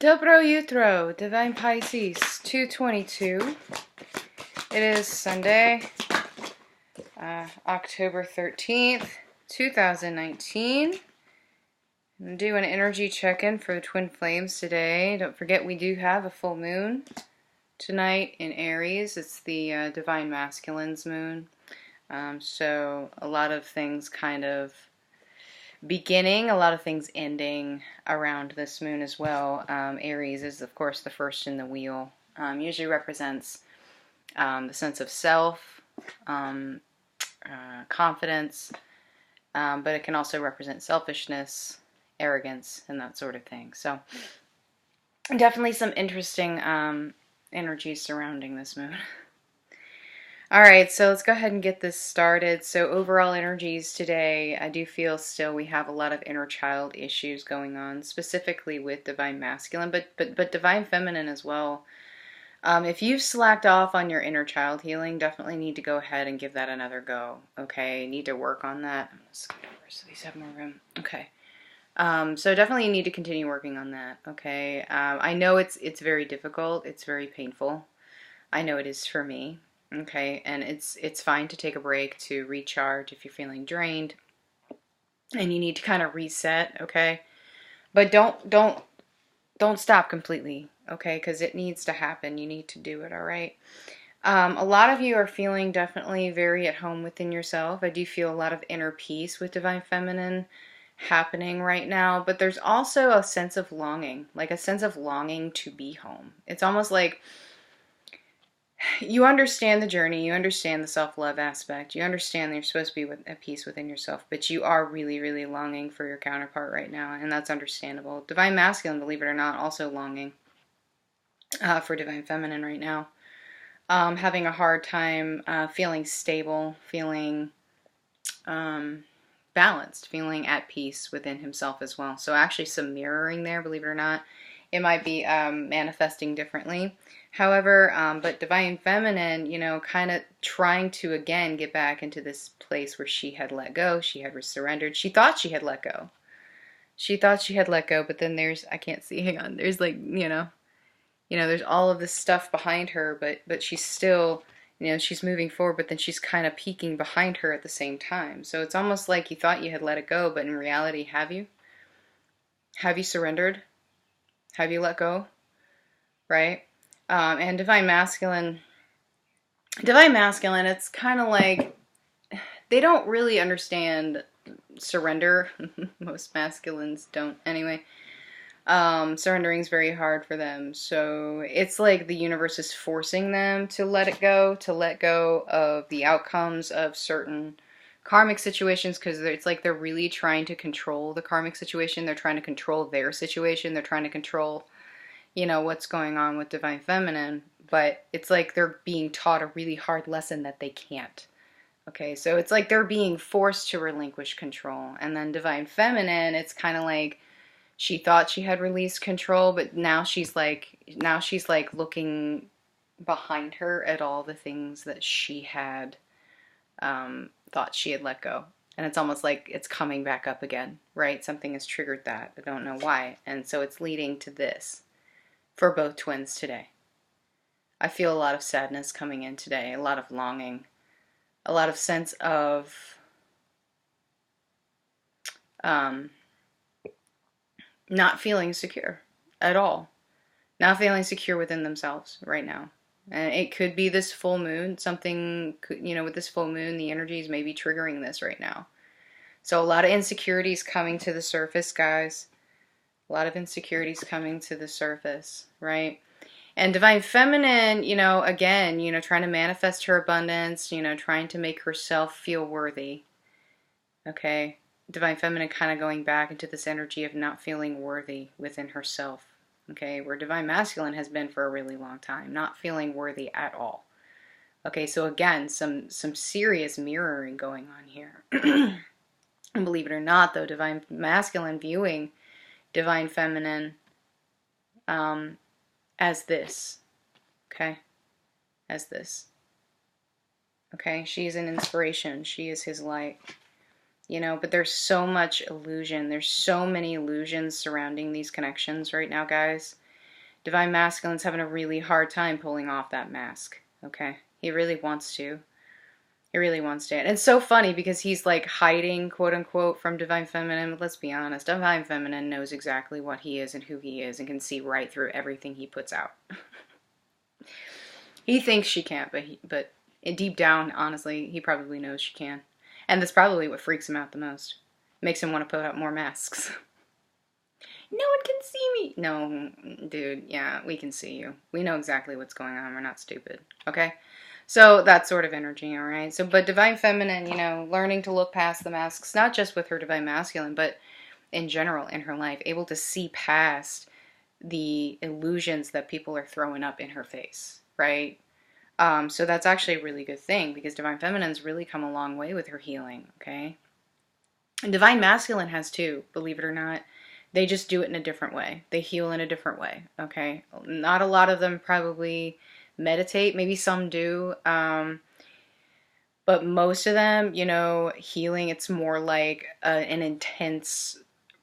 Dobro Jutro, Divine Pisces, 222. It is Sunday, October 13th, 2019. I'm going to do an energy check-in for the Twin Flames today. Don't forget we do have a full moon tonight in Aries. It's the Divine Masculine's moon. So a lot of things kind of beginning, a lot of things ending around this moon as well. Aries is, of course, the first in the wheel. Usually represents the sense of self, confidence, but it can also represent selfishness, arrogance, and that sort of thing. So definitely some interesting energies surrounding this moon. Alright, so let's go ahead and get this started. So overall energies today, I do feel still we have a lot of inner child issues going on, specifically with Divine Masculine, but Divine Feminine as well. If you've slacked off on your inner child healing, definitely need to go ahead and give that another go, okay? Need to work on that. I'm going to scoot over so these have more room. Okay. So definitely you need to continue working on that, okay? I know it's very difficult. It's very painful. I know it is for me. Okay, and it's fine to take a break to recharge if you're feeling drained and you need to kind of reset, okay? But don't stop completely, okay? Because it needs to happen. You need to do it, all right? A lot of you are feeling definitely very at home within yourself. I do feel a lot of inner peace with Divine Feminine happening right now, but there's also a sense of longing, like a sense of longing to be home. It's almost like you understand the journey, you understand the self-love aspect, you understand that you're supposed to be at peace within yourself, but you are really, really longing for your counterpart right now, and that's understandable. Divine Masculine, believe it or not, also longing for Divine Feminine right now. Having a hard time feeling stable, feeling balanced, feeling at peace within himself as well. So actually some mirroring there, believe it or not. It might be manifesting differently. However, but Divine Feminine, you know, kind of trying to, again, get back into this place where she had let go, she had surrendered. She thought she had let go. She thought she had let go, but then there's, I can't see, hang on, there's like, you know, there's all of this stuff behind her, but she's still, you know, she's moving forward, but then she's kind of peeking behind her at the same time. So it's almost like you thought you had let it go, but in reality, have you? Have you surrendered? Have you let go? Right? And Divine Masculine, it's kind of like they don't really understand surrender. Most masculines don't anyway. Surrendering is very hard for them. So it's like the universe is forcing them to let it go, to let go of the outcomes of certain karmic situations, because it's like they're really trying to control the karmic situation. They're trying to control their situation. They're trying to control, you know, what's going on with Divine Feminine, but it's like they're being taught a really hard lesson that they can't. Okay, so it's like they're being forced to relinquish control. And then Divine Feminine, it's kind of like she thought she had released control, but now she's like looking behind her at all the things that she had thought she had let go. And it's almost like it's coming back up again, right? Something has triggered that. I don't know why. And so it's leading to this for both twins today. I feel a lot of sadness coming in today, a lot of longing, a lot of sense of not feeling secure at all, not feeling secure within themselves right now. And it could be this full moon, something, you know, with this full moon, the energies may be triggering this right now. So a lot of insecurities coming to the surface, guys. A lot of insecurities coming to the surface, right? And Divine Feminine, you know, again, you know, trying to manifest her abundance, you know, trying to make herself feel worthy. Okay? Divine Feminine kind of going back into this energy of not feeling worthy within herself. Okay? Where Divine Masculine has been for a really long time, not feeling worthy at all. Okay, so again, some serious mirroring going on here. And believe it or not, though, Divine Masculine viewing Divine Feminine as this, okay, as this, okay, she's an inspiration, she is his light, you know, but there's so much illusion, there's so many illusions surrounding these connections right now, guys, Divine Masculine's having a really hard time pulling off that mask, okay? He really wants to. He really wants to. And it's so funny because he's like hiding, quote unquote, from Divine Feminine. But let's be honest, Divine Feminine knows exactly what he is and who he is and can see right through everything he puts out. He thinks she can't, but deep down, honestly, he probably knows she can. And that's probably what freaks him out the most. Makes him want to put out more masks. No one can see me. No, dude, yeah, we can see you. We know exactly what's going on. We're not stupid, okay? So that sort of energy, all right? So, but Divine Feminine, you know, learning to look past the masks, not just with her Divine Masculine, but in general in her life, able to see past the illusions that people are throwing up in her face, right? So that's actually a really good thing because Divine Feminine's really come a long way with her healing, okay? And Divine Masculine has too, believe it or not. They just do it in a different way. They heal in a different way, okay? Not a lot of them probably meditate. Maybe some do. But most of them, you know, healing, it's more like an intense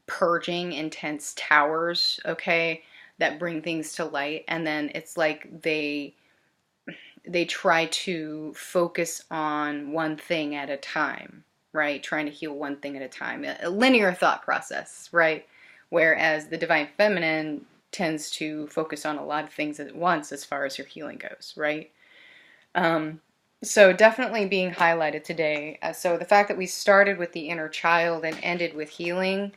purging, intense towers, okay, that bring things to light. And then it's like they try to focus on one thing at a time, right? Trying to heal one thing at a time. A linear thought process, right? Whereas the Divine Feminine tends to focus on a lot of things at once as far as her healing goes, right? So definitely being highlighted today. So the fact that we started with the inner child and ended with healing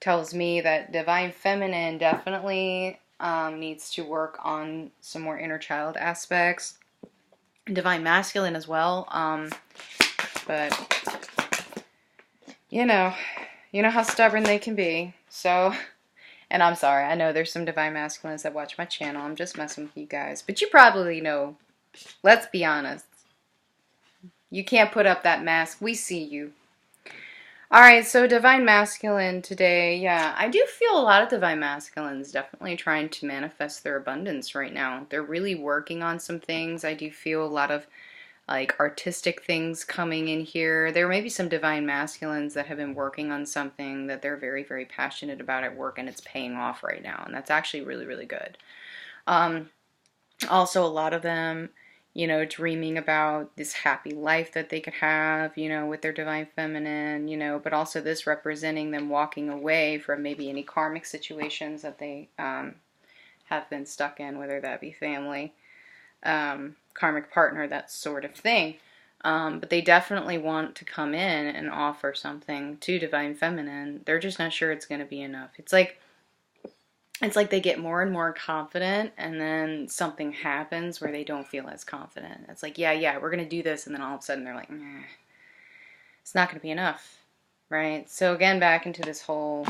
tells me that Divine Feminine definitely needs to work on some more inner child aspects. Divine Masculine as well. But you know how stubborn they can be. So, and I'm sorry, I know there's some Divine Masculines that watch my channel. I'm just messing with you guys. But you probably know, let's be honest. You can't put up that mask. We see you. Alright, so Divine Masculine today. Yeah, I do feel a lot of Divine Masculines definitely trying to manifest their abundance right now. They're really working on some things. I do feel a lot of like artistic things coming in here. There may be some Divine Masculines that have been working on something that they're very, very passionate about at work and it's paying off right now. And that's actually really, really good. Also, a lot of them, you know, dreaming about this happy life that they could have, you know, with their Divine Feminine, you know, but also this representing them walking away from maybe any karmic situations that they have been stuck in, whether that be family, karmic partner, that sort of thing. But they definitely want to come in and offer something to Divine Feminine. They're just not sure it's going to be enough. It's like they get more and more confident, and then something happens where they don't feel as confident. It's like, yeah, we're going to do this, and then all of a sudden they're like, it's not going to be enough, right? So again, back into this whole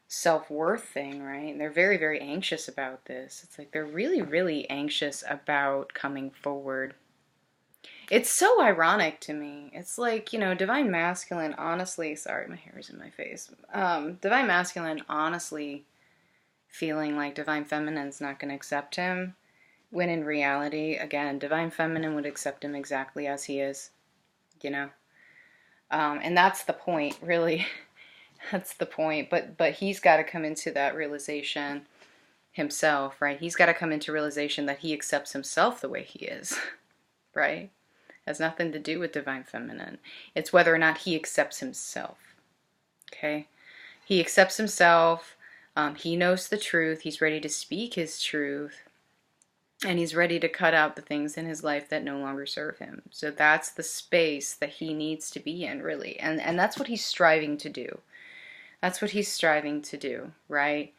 self-worth thing, right? And they're very, very anxious about this. It's like they're really, really anxious about coming forward. It's so ironic to me. It's like, you know, Divine Masculine, honestly, sorry, my hair is in my face. Divine Masculine, honestly, feeling like Divine Feminine's not going to accept him, when in reality, again, Divine Feminine would accept him exactly as he is, you know? And that's the point, really. That's the point. But he's got to come into that realization himself, right? He's got to come into realization that he accepts himself the way he is, right? Has nothing to do with Divine Feminine. It's whether or not he accepts himself, okay? He accepts himself. He knows the truth. He's ready to speak his truth. And he's ready to cut out the things in his life that no longer serve him. So that's the space that he needs to be in, really. And that's what he's striving to do. That's what he's striving to do, right?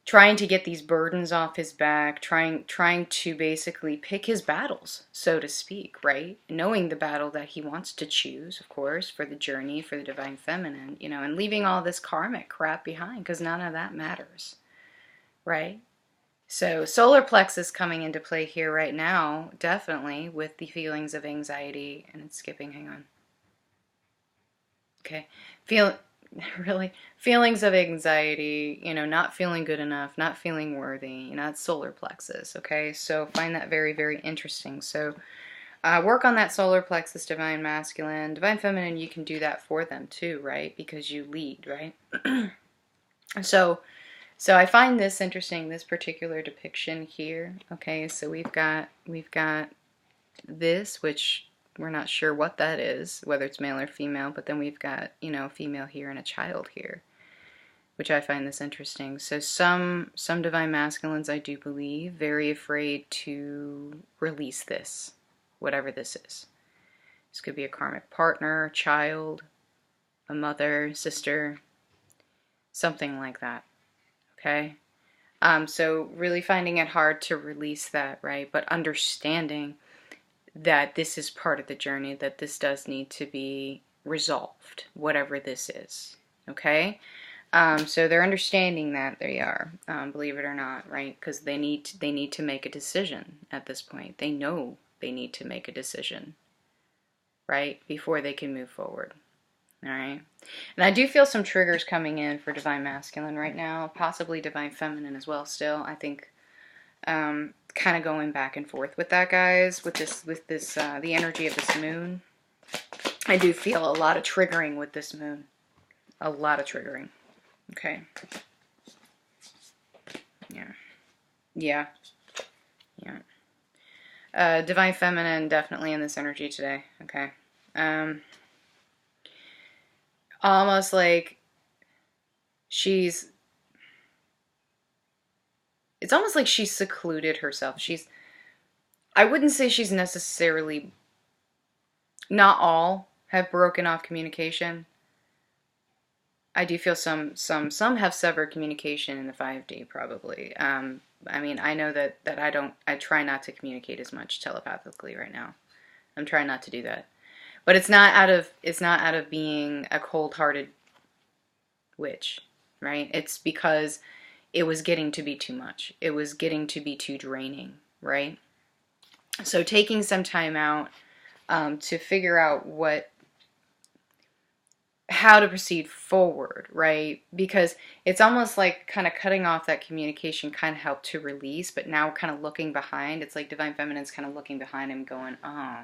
Trying to get these burdens off his back, trying to basically pick his battles, so to speak, right? Knowing the battle that he wants to choose, of course, for the journey, for the Divine Feminine, you know, and leaving all this karmic crap behind, because none of that matters, right? So solar plexus coming into play here right now, definitely, with the feelings of anxiety, and it's skipping, hang on. Okay, really, feelings of anxiety, you know, not feeling good enough, not feeling worthy, you know, that's solar plexus, okay? So find that very, very interesting. So work on that solar plexus, Divine Masculine. Divine Feminine, you can do that for them too, right? Because you lead, right? So So I find this interesting, this particular depiction here. Okay, so we've got this, which we're not sure what that is, whether it's male or female, but then we've got, you know, a female here and a child here, which I find this interesting. So some divine masculines, I do believe, very afraid to release this, whatever this is. This could be a karmic partner, a child, a mother, sister, something like that. Okay? So really finding it hard to release that, right? But understanding that this is part of the journey, that this does need to be resolved, whatever this is. Okay? So they're understanding that they are, believe it or not, right? Because they need to make a decision at this point. They know they need to make a decision, right? Before they can move forward. All right. And I do feel some triggers coming in for Divine Masculine right now, possibly Divine Feminine as well still. I think kind of going back and forth with that, guys, with this the energy of this moon. I do feel a lot of triggering with this moon. A lot of triggering. Okay. Yeah. Divine Feminine definitely in this energy today. Okay. Almost like it's almost like she's secluded herself. I wouldn't say she's necessarily, not all have broken off communication. I do feel some have severed communication in the 5D probably. I mean, I know that I try not to communicate as much telepathically right now. I'm trying not to do that. But it's not out of being a cold-hearted witch, right? It's because it was getting to be too much. It was getting to be too draining, right? So taking some time out to figure out how to proceed forward, right? Because it's almost like kind of cutting off that communication kind of helped to release, but now kind of looking behind. It's like Divine Feminine's kind of looking behind him going, oh,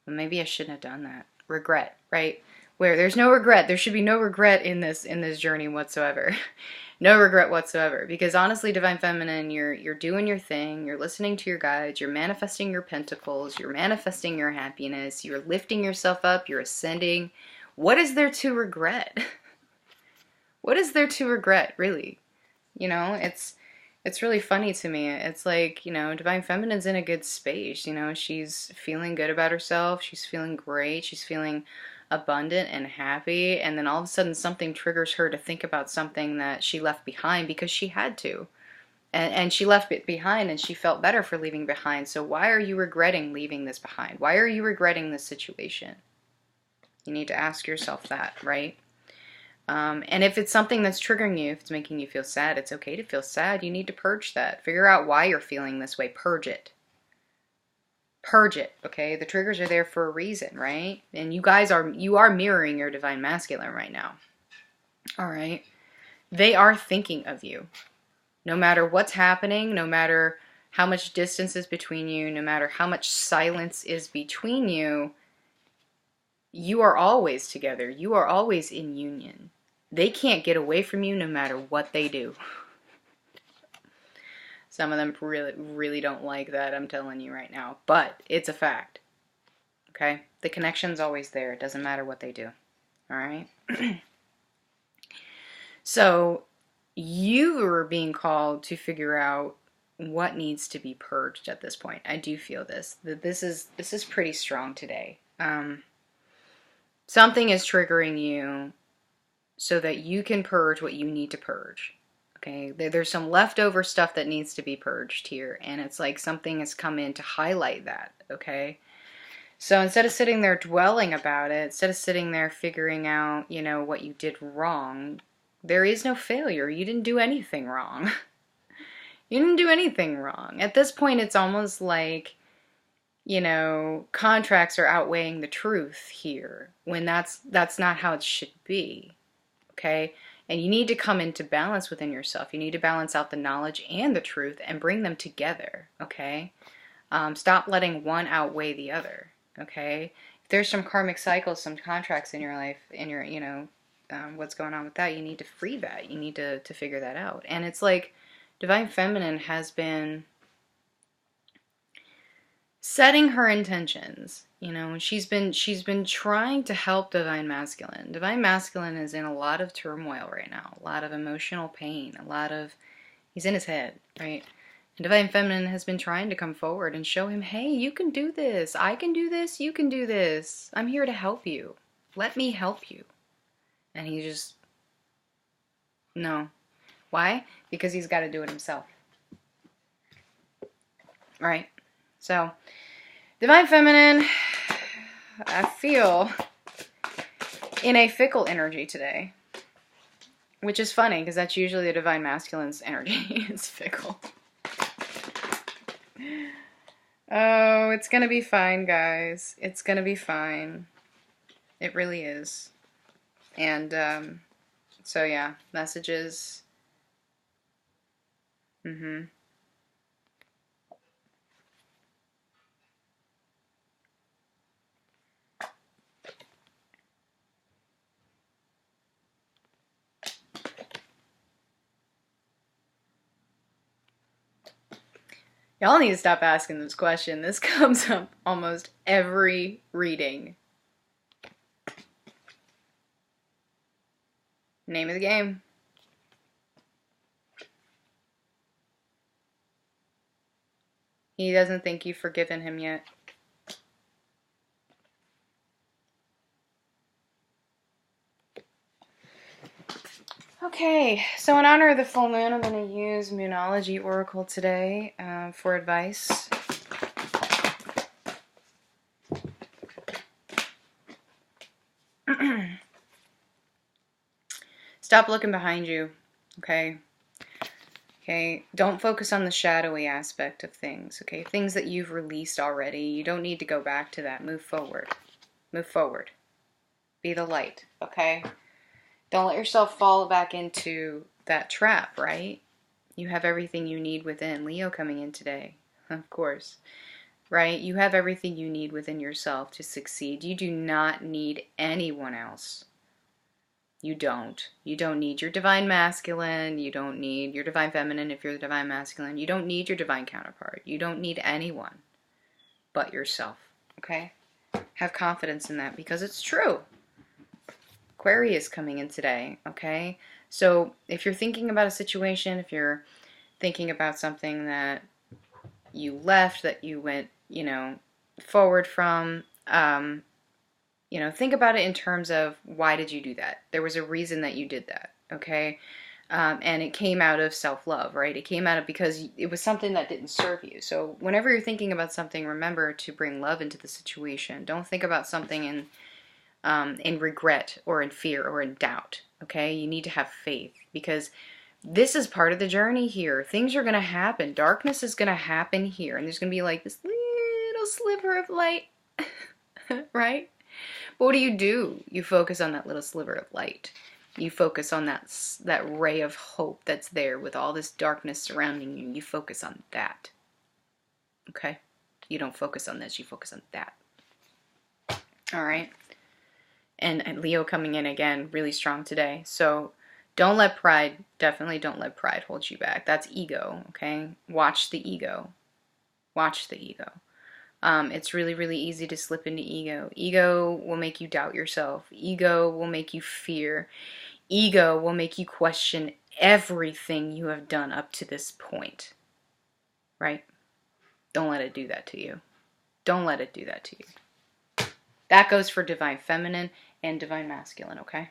well, maybe I shouldn't have done that. Regret, right? Where there's no regret. There should be no regret in this journey whatsoever. No regret whatsoever. Because honestly, Divine Feminine, you're doing your thing. You're listening to your guides. You're manifesting your pentacles. You're manifesting your happiness. You're lifting yourself up. You're ascending. What is there to regret? What is there to regret, really? You know, it's really funny to me. It's like, you know, Divine Feminine's in a good space. You know, she's feeling good about herself. She's feeling great. She's feeling abundant and happy. And then all of a sudden something triggers her to think about something that she left behind because she had to. And she left it behind and she felt better for leaving behind. So why are you regretting leaving this behind? Why are you regretting this situation? You need to ask yourself that, right? And if it's something that's triggering you, if it's making you feel sad, it's okay to feel sad. You need to purge that. Figure out why you're feeling this way. Purge it. Purge it, okay? The triggers are there for a reason, right? And you are mirroring your Divine Masculine right now. All right? They are thinking of you. No matter what's happening, no matter how much distance is between you, no matter how much silence is between you, you are always together. You are always in union. They can't get away from you no matter what they do. Some of them really, really don't like that, I'm telling you right now. But it's a fact. Okay? The connection's always there. It doesn't matter what they do. All right? So, you are being called to figure out what needs to be purged at this point. I do feel this. That this is pretty strong today. Something is triggering you so that you can purge what you need to purge. Okay, there's some leftover stuff that needs to be purged here, and it's like something has come in to highlight that, okay? So instead of sitting there dwelling about it, instead of sitting there figuring out, you know, what you did wrong, there is no failure. You didn't do anything wrong. You didn't do anything wrong. At this point, it's almost like, you know, contracts are outweighing the truth here, when that's not how it should be, okay? And you need to come into balance within yourself. You need to balance out the knowledge and the truth and bring them together, okay? Stop letting one outweigh the other, okay? If there's some karmic cycles, some contracts in your life, in your, you know, what's going on with that. You need to free that. You need to figure that out. And it's like Divine Feminine has been setting her intentions. You know, she's been trying to help Divine Masculine. Divine Masculine is in a lot of turmoil right now, a lot of emotional pain, he's in his head, right? And Divine Feminine has been trying to come forward and show him, hey, you can do this. I can do this. You can do this. I'm here to help you. Let me help you. And he just, no. Why? Because he's got to do it himself. Right? So, Divine Feminine, I feel in a fickle energy today. Which is funny, because that's usually the Divine Masculine's energy. It's fickle. Oh, it's gonna be fine, guys. It's gonna be fine. It really is. And, so yeah, messages. Y'all need to stop asking this question. This comes up almost every reading. Name of the game. He doesn't think you've forgiven him yet. Okay, so in honor of the full moon, I'm going to use Moonology Oracle today for advice. Stop looking behind you, okay? Okay, don't focus on the shadowy aspect of things, okay? Things that you've released already. You don't need to go back to that. Move forward. Move forward. Be the light, okay? Don't let yourself fall back into that trap, right? You have everything you need within. Leo coming in today, of course, right? You have everything you need within yourself to succeed. You do not need anyone else. You don't. You don't need your Divine Masculine. You don't need your Divine Feminine if you're the Divine Masculine. You don't need your Divine Counterpart. You don't need anyone but yourself, okay? Have confidence in that because it's true. Aquarius coming in today, okay? So if you're thinking about a situation, if you're thinking about something that you left, that you went, forward from, think about it in terms of why did you do that? There was a reason that you did that, okay? And it came out of self-love, right? It came out of because it was something that didn't serve you. So whenever you're thinking about something, remember to bring love into the situation. Don't think about something in regret or in fear or in doubt, okay? You need to have faith because this is part of the journey here. Things are going to happen. Darkness is going to happen here. And there's going to be like this little sliver of light, right? But what do? You focus on that little sliver of light. You focus on that ray of hope that's there with all this darkness surrounding you. You focus on that, okay? You don't focus on this. You focus on that. All right? And Leo coming in again, really strong today. So don't let pride, definitely don't let pride hold you back. That's ego, okay? Watch the ego. Watch the ego. It's really, really easy to slip into ego. Ego will make you doubt yourself. Ego will make you fear. Ego will make you question everything you have done up to this point. Right? Don't let it do that to you. Don't let it do that to you. That goes for Divine Feminine and Divine Masculine, okay?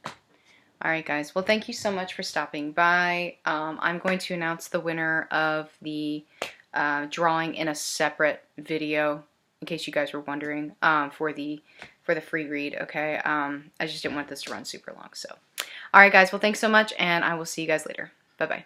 All right, guys. Well, thank you so much for stopping by. I'm going to announce the winner of the drawing in a separate video, in case you guys were wondering, for the free read, okay? I just didn't want this to run super long, so. All right, guys. Well, thanks so much, and I will see you guys later. Bye-bye.